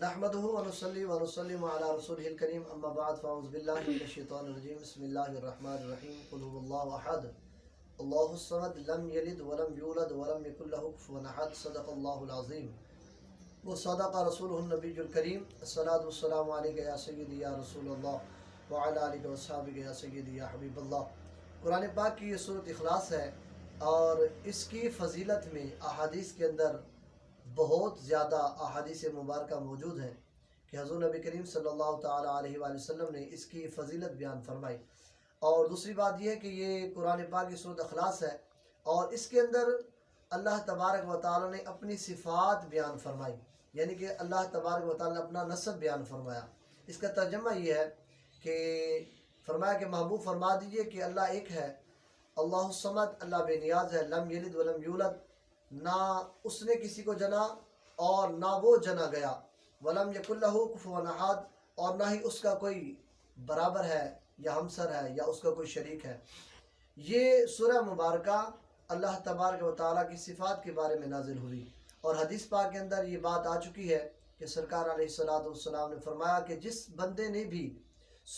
نحمده ونصلي ونسلم على رسوله الكريم اما بعد فاعوذ بالله من الشيطان الرجيم بسم الله الرحمن الرحيم قل هو الله احد الله الصمد لم يلد ولم يولد ولم يكن له كفوا احد صدق الله العظيم وصدق رسوله النبي الكريم الصلاة والسلام عليك يا سيدي يا رسول الله وعلى آلك وصحبك يا سيدي يا حبيب الله۔ قرآن پاک کی یہ سورۃ اخلاص ہے اور اس کی فضیلت میں احادیث کے اندر بہت زیادہ احادیث مبارکہ موجود ہیں کہ حضور نبی کریم صلی اللہ تعالیٰ علیہ وآلہ وسلم نے اس کی فضیلت بیان فرمائی۔ اور دوسری بات یہ ہے کہ یہ قرآن پاک کی سورۃ اخلاص ہے اور اس کے اندر اللہ تبارک و تعالیٰ نے اپنی صفات بیان فرمائی، یعنی کہ اللہ تبارک و تعالیٰ نے اپنا نسب بیان فرمایا۔ اس کا ترجمہ یہ ہے کہ فرمایا کہ محبوب فرما دیجئے کہ اللہ ایک ہے، اللہ الصمد، اللہ بے نیاز ہے، لم یلد ولم یولد، نہ اس نے کسی کو جنا اور نہ وہ جنا گیا، ولم یکن لہ کفوا احد، اور نہ ہی اس کا کوئی برابر ہے یا ہمسر ہے یا اس کا کوئی شریک ہے۔ یہ سورہ مبارکہ اللہ تبارک و تعالیٰ کی صفات کے بارے میں نازل ہوئی، اور حدیث پاک کے اندر یہ بات آ چکی ہے کہ سرکار علیہ السلام نے فرمایا کہ جس بندے نے بھی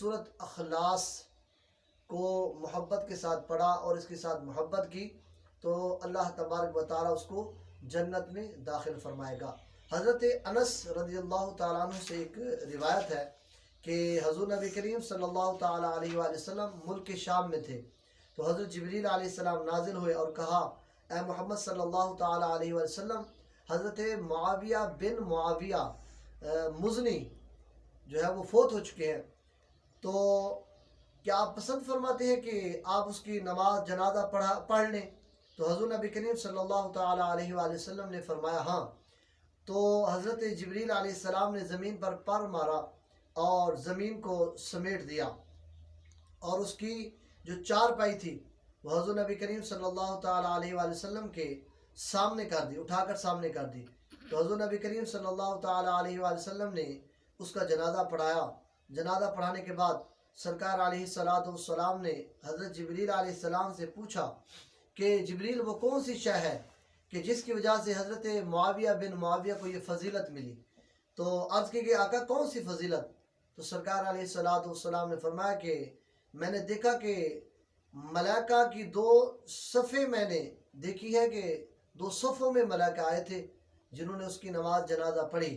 سورۃ اخلاص کو محبت کے ساتھ پڑھا اور اس کے ساتھ محبت کی تو اللہ تبارک و تعالیٰ اس کو جنت میں داخل فرمائے گا۔ حضرت انس رضی اللہ تعالیٰ عنہ سے ایک روایت ہے کہ حضور نبی کریم صلی اللہ تعالیٰ علیہ وآلہ وسلم ملک شام میں تھے، تو حضرت جبریل علیہ السلام نازل ہوئے اور کہا اے محمد صلی اللہ تعالیٰ علیہ وآلہ وسلم، حضرت معاویہ بن معاویہ مزنی جو ہے وہ فوت ہو چکے ہیں، تو کیا آپ پسند فرماتے ہیں کہ آپ اس کی نماز جنازہ پڑھ لیں؟ تو حضور نبی کریم صلی اللہ تعالیٰ علیہ وآلہ وسلم نے فرمایا ہاں۔ تو حضرت جبریل علیہ السلام نے زمین پر پر مارا اور زمین کو سمیٹ دیا، اور اس کی جو چار پائی تھی وہ حضور نبی کریم صلی اللہ تعالیٰ علیہ وآلہ وسلم کے سامنے کر دی، اٹھا کر سامنے کر دی۔ تو حضور نبی کریم صلی اللہ تعالیٰ علیہ وآلہ وسلم نے اس کا جنازہ پڑھایا۔ جنازہ پڑھانے کے بعد سرکار علیہ السلام نے حضرت جبریل علیہ السلام سے پوچھا کہ جبریل وہ کون سی شے ہے کہ جس کی وجہ سے حضرت معاویہ بن معاویہ کو یہ فضیلت ملی؟ تو عرض کی کہ آقا کون سی فضیلت؟ تو سرکار علیہ السلام نے فرمایا کہ میں نے دیکھا کہ ملائکہ کی دو صفیں میں نے دیکھی ہے کہ دو صفوں میں ملائکہ آئے تھے جنہوں نے اس کی نماز جنازہ پڑھی،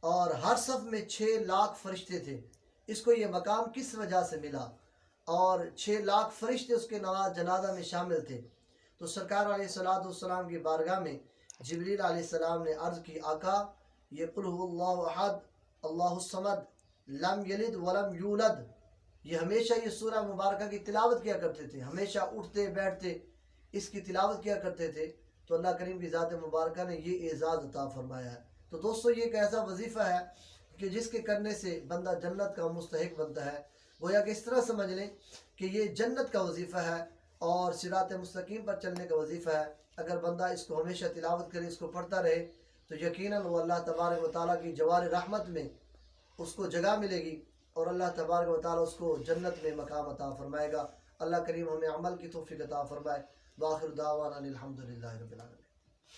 اور ہر صف میں 6 لاکھ فرشتے تھے۔ اس کو یہ مقام کس وجہ سے ملا؟ اور 6 لاکھ فرشتے اس کے نماز جنازہ میں شامل تھے۔ تو سرکار علیہ السلام کی بارگاہ میں جبریل علیہ السلام نے عرض کی آقا یہ قل هو اللہ احد اللہ الصمد لم یلد ولم یولد، یہ ہمیشہ یہ سورہ مبارکہ کی تلاوت کیا کرتے تھے، ہمیشہ اٹھتے بیٹھتے اس کی تلاوت کیا کرتے تھے۔ تو اللہ کریم کی ذات مبارکہ نے یہ اعزاز عطا فرمایا ہے۔ تو دوستو یہ ایک ایسا وظیفہ ہے کہ جس کے کرنے سے بندہ جنت کا مستحق بنتا ہے۔ گویا کہ اس طرح سمجھ لیں کہ یہ جنت کا وظیفہ ہے اور صراط مستقیم پر چلنے کا وظیفہ ہے۔ اگر بندہ اس کو ہمیشہ تلاوت کرے، اس کو پڑھتا رہے، تو یقیناً وہ اللہ تبارک و تعالیٰ کی جوار رحمت میں اس کو جگہ ملے گی، اور اللہ تبارک و تعالیٰ اس کو جنت میں مقام عطا فرمائے گا۔ اللہ کریم ہمیں عمل کی توفیق عطا فرمائے۔ وآخر دعوانا ان الحمد للہ رب العالمین۔